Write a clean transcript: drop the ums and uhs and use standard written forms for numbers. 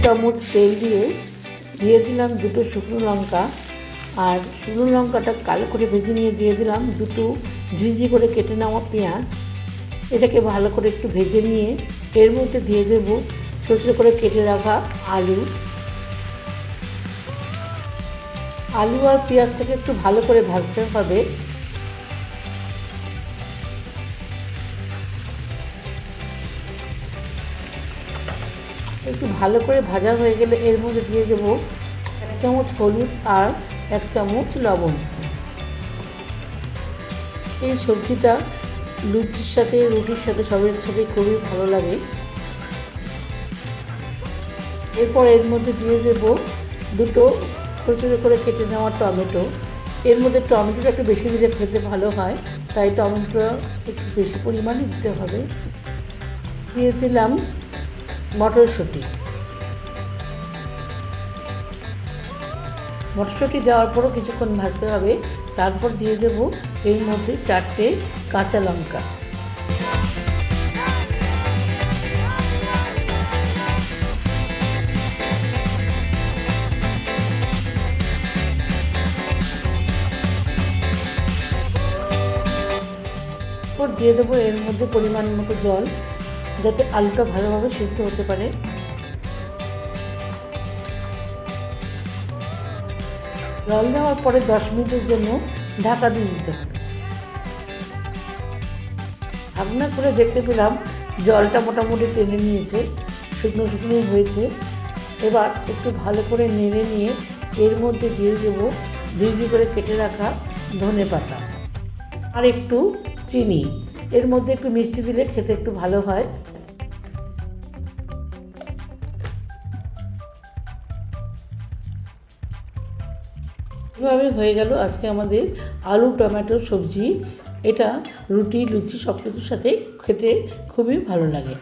চামচ তেল দিয়ে দিলাম 2টো শুকনো লঙ্কা। আর শুকনো লঙ্কাটা কালো করে ভেজে নিয়ে দিয়ে দিলাম 2টো ঝিঝি করে কেটে নেওয়া পেঁয়াজ। এটাকে ভালো করে একটু ভেজে নিয়ে এর মধ্যে দিয়ে দেবো ছোটো ছোটো করে কেটে রাখা আলু। আলু আর পেঁয়াজটাকে একটু ভালো করে ভাজতে হবে। একটু ভালো করে ভাজা হয়ে গেলে এর মধ্যে দিয়ে দেবো 1 চামচ হলুদ আর 1 চামচ লবণ। এই সবজিটা লুচির সাথে, রুটির সাথে, সবের সাথে খুবই ভালো লাগে। এরপর এর মধ্যে দিয়ে দেবো 2টো ছোটো ছোটো করে কেটে নেওয়া টমেটো। এর মধ্যে টমেটোটা একটু বেশি দিলে খেতে ভালো হয়, তাই টমেটোটা একটু বেশি পরিমাণে দিতে হবে। দিয়ে দিলাম মটরশুঁটি। মটরশুঁটি দেওয়ার পরও কিছুক্ষণ ভাজতে হবে। তারপর দিয়ে দেবো এর মধ্যে 4টে কাঁচা লঙ্কা। এরপর দিয়ে দেবো এর মধ্যে পরিমাণ মতো জল, যাতে আলুটা ভালোভাবে সিদ্ধ হতে পারে। জল দেওয়ার পরে 10 মিনিটের জন্য ঢাকা দিয়ে দিতে হবে। ঢাকনা করে দেখতে পেলাম জলটা মোটামুটি টেনে নিয়েছে, শুকনো শুকনোই হয়েছে। এবার একটু ভালো করে নেড়ে নিয়ে এর মধ্যে দিয়ে দেবো ঝিঝি করে কেটে রাখা ধনেপাতা আর একটু চিনি। এর মধ্যে একটু মিষ্টি দিলে খেতে একটু ভালো হয়। এভাবে হয়ে গেল আজকে আমাদের আলু টমেটোর সবজি। এটা রুটি, লুচি সব কিছুর সাথে খেতে খুবই ভালো লাগে।